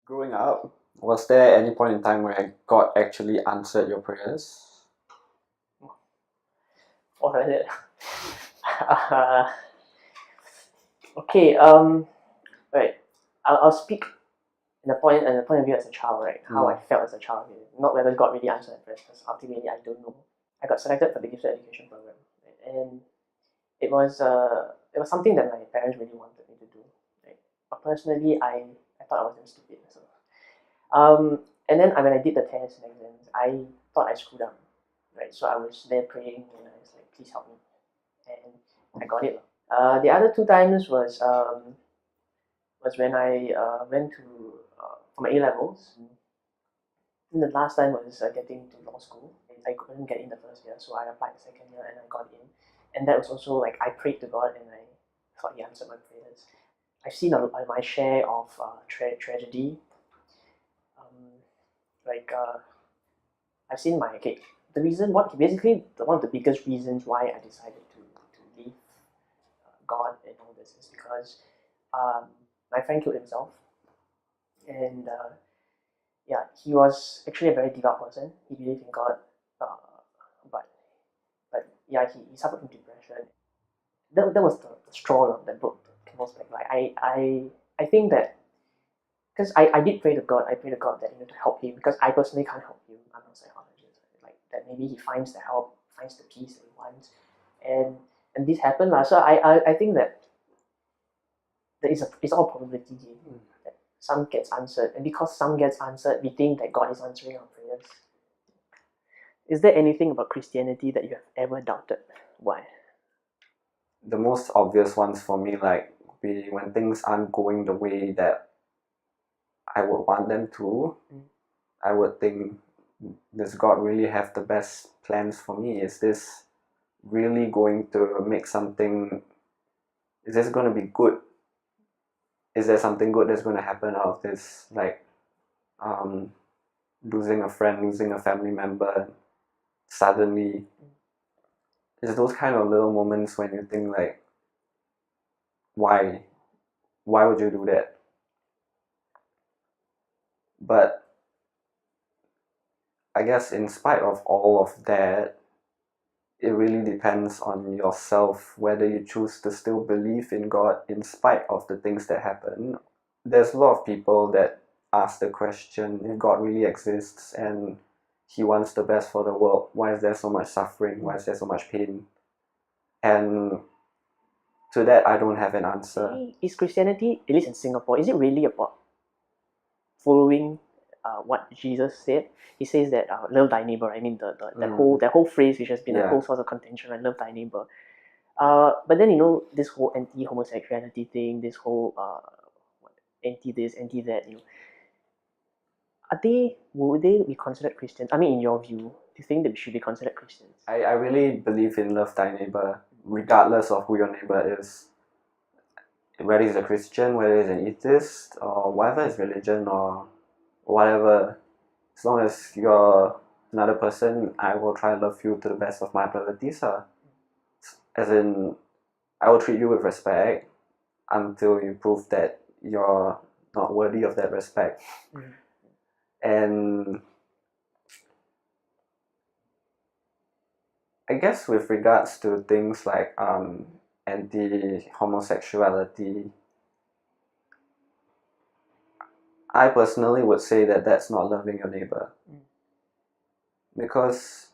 Growing up, was there any point in time where God actually answered your prayers? What was it? Okay. Right. I'll speak in the point of view as a child, right? How I felt as a child, not whether God really answered my prayers, because ultimately I don't know. I got selected for the gifted education program, right? And it was something that my parents really wanted me to do. Right? But personally, I thought I was damn stupid. So, and then when I did the tests and exams, I thought I screwed up. Right? So I was there praying, and I was like, "Please help me," and I got it. The other two times was when I went to for my A levels. And the last time was getting to law school. I couldn't get in the first year, so I applied the second year and I got in. And that was also like I prayed to God and I thought He answered my prayers. I've seen my share of tragedy. I've seen the reason basically one of the biggest reasons why I decided to leave God and all this is because my friend killed himself, and he was actually a very devout person. He believed in God, but he suffered from depression. That was the straw that broke the camel's back. Like I think that because I did pray to God. I prayed to God that to help him, because I personally can't help him. I'm not a psychologist. Like that maybe he finds the help, finds the peace that he wants, and this happened lah. So I think that it's all probability game. That some gets answered, and because some gets answered, we think that God is answering our prayers. Is there anything about Christianity that you have ever doubted? Why? The most obvious ones for me, like when things aren't going the way that I would want them to, I would think, does God really have the best plans for me? Is this really going to make something? Is this going to be good? Is there something good that's going to happen out of this? Like losing a friend, losing a family member suddenly. It's those kind of little moments when you think like, why would you do that? But I guess in spite of all of that, it really depends on yourself whether you choose to still believe in God in spite of the things that happen. There's a lot of people that ask the question, if God really exists and He wants the best for the world, why is there so much suffering? Why is there so much pain? And to that, I don't have an answer. Is Christianity, at least in Singapore, is it really about following what Jesus said? He says that love thy neighbor. I mean, that whole phrase, which has been a whole source of contention, right? Love thy neighbor. But then this whole anti-homosexuality thing, this whole anti this, anti that. Would they be considered Christians? I mean, in your view, do you think that we should be considered Christians? I really believe in love thy neighbor, regardless of who your neighbor is. Whether he's a Christian, whether he's an atheist, or whatever his religion, or whatever. As long as you're another person, I will try to love you to the best of my abilities. As in, I will treat you with respect until you prove that you're not worthy of that respect. And I guess with regards to things like anti-homosexuality, I personally would say that that's not loving your neighbor. Because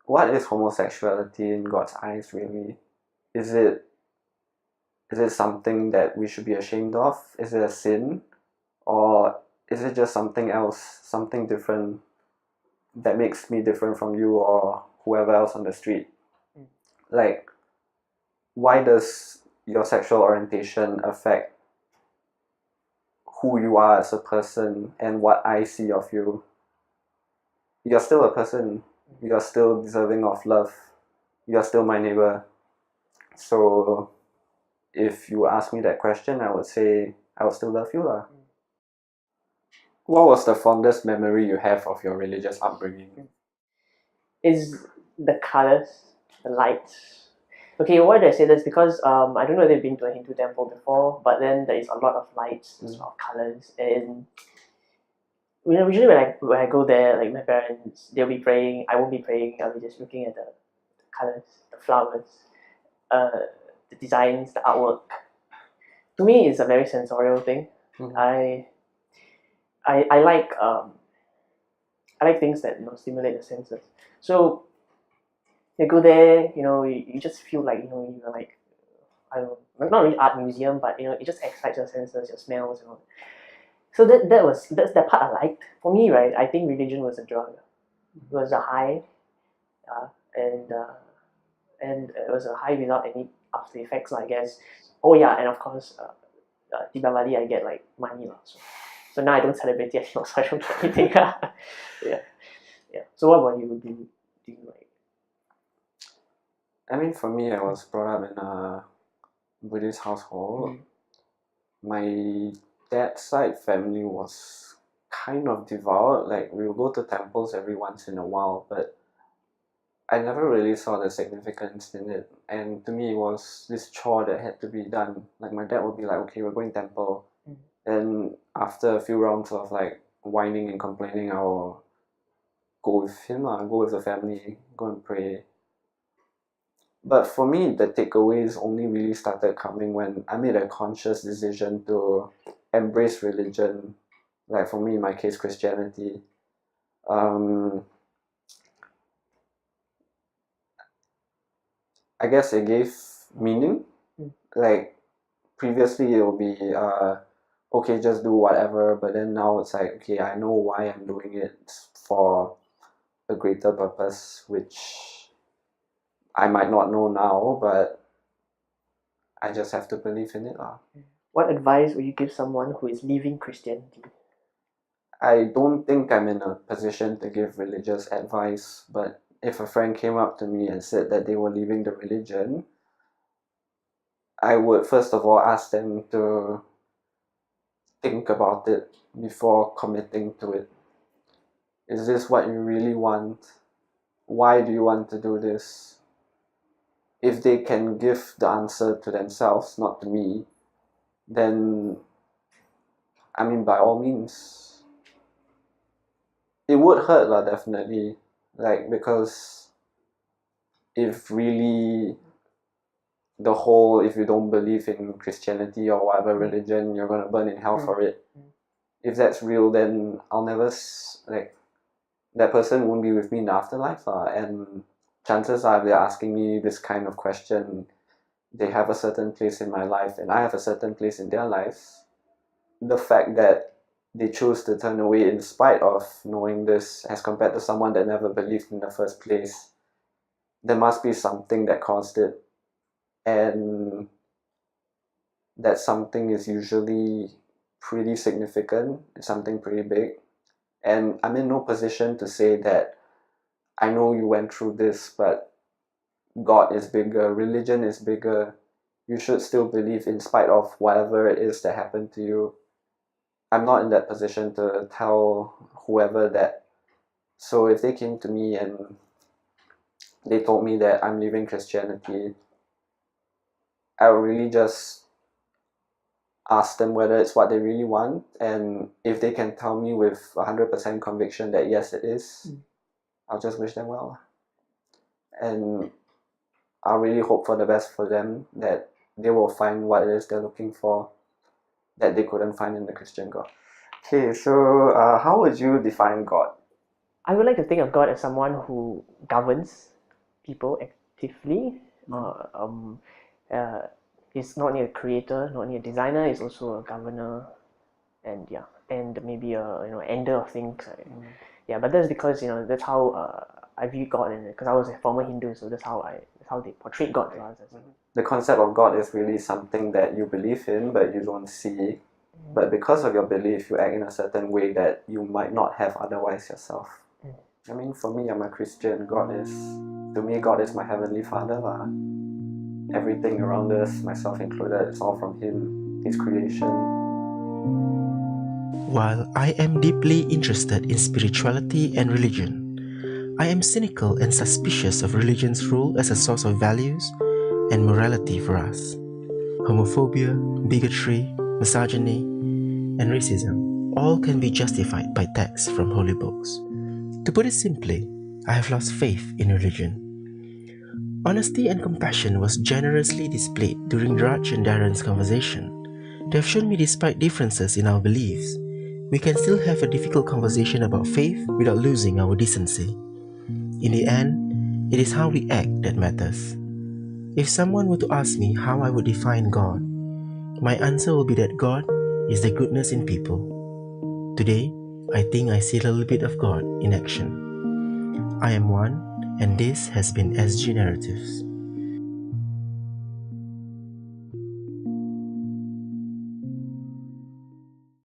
what is homosexuality in God's eyes really? Is it something that we should be ashamed of? Is it a sin? Or is it just something else, something different that makes me different from you or whoever else on the street? Like, why does your sexual orientation affect who you are as a person and what I see of you? You're still a person. You're still deserving of love. You're still my neighbor. So if you ask me that question, I would say I would still love you lah. What was the fondest memory you have of your religious upbringing? Is the colors, the lights. Okay, why did I say this? Because I don't know if you've been to a Hindu temple before, but then there is a lot of lights, a lot of colors, and usually when I go there, like my parents, they'll be praying. I won't be praying. I'll be just looking at the colors, the flowers, uh, the designs, the artwork. To me, it's a very sensorial thing. Mhm. I like I like things that stimulate the senses. So you go there, you just feel like you're like, I don't know, not really art museum, but it just excites your senses, your smells, So that's that part I liked. For me, right, I think religion was a drug. It was a high, uh, and uh, and it was a high without any after effects, I guess. Oh yeah, and of course, Diwali I get like money, so now I don't celebrate it anymore, so I don't get anything. yeah, yeah. So what about you? Do you like? I mean, for me, I was brought up in a Buddhist household. My dad's side family was kind of devout. Like, we would go to temples every once in a while, but I never really saw the significance in it. And to me, it was this chore that had to be done. Like, my dad would be like, okay, we're going temple. And after a few rounds of like whining and complaining, I'll go with him, go with the family, go and pray. But for me, the takeaways only really started coming when I made a conscious decision to embrace religion. Like, for me, in my case, Christianity. I guess it gave meaning. Like, previously it will be okay, just do whatever, but then now it's like, okay, I know why I'm doing it, for a greater purpose, which I might not know now, but I just have to believe in it. What advice would you give someone who is leaving Christianity? I don't think I'm in a position to give religious advice, but if a friend came up to me and said that they were leaving the religion, I would first of all ask them to think about it before committing to it. Is this what you really want? Why do you want to do this? If they can give the answer to themselves, not to me, then, I mean, by all means. It would hurt, definitely. Like, because if really if you don't believe in Christianity or whatever religion, you're gonna burn in hell for it. If that's real, then I'll never, like, that person won't be with me in the afterlife. And chances are, if they're asking me this kind of question, they have a certain place in my life and I have a certain place in their lives. The fact that they chose to turn away in spite of knowing this, as compared to someone that never believed in the first place, there must be something that caused it. And that something is usually pretty significant, it's something pretty big. And I'm in no position to say that I know you went through this, but God is bigger, religion is bigger. You should still believe in spite of whatever it is that happened to you. I'm not in that position to tell whoever that. So if they came to me and they told me that I'm leaving Christianity, I would really just ask them whether it's what they really want, and if they can tell me with 100% conviction that yes, it is, I'll just wish them well. And I'll really hope for the best for them, that they will find what it is they're looking for that they couldn't find in the Christian God. Okay, so how would you define God? I would like to think of God as someone who governs people actively. He's not only a creator, not only a designer, he's also a governor, and maybe a ender of things. But that's because that's how I view God, and because I was a former Hindu, so that's how they portrayed God to us. The concept of God is really something that you believe in, but you don't see. But because of your belief, you act in a certain way that you might not have otherwise yourself. I mean, for me, I'm a Christian. To me, God is my Heavenly Father. Everything around us, myself included, it's all from Him, His creation. While I am deeply interested in spirituality and religion, I am cynical and suspicious of religion's role as a source of values and morality for us. Homophobia, bigotry, misogyny, and racism all can be justified by texts from holy books. To put it simply, I have lost faith in religion. Honesty and compassion was generously displayed during Raj and Darren's conversation. They have shown me despite differences in our beliefs, we can still have a difficult conversation about faith without losing our decency. In the end, it is how we act that matters. If someone were to ask me how I would define God, my answer will be that God is the goodness in people. Today, I think I see a little bit of God in action. I am one, and this has been SG Narratives.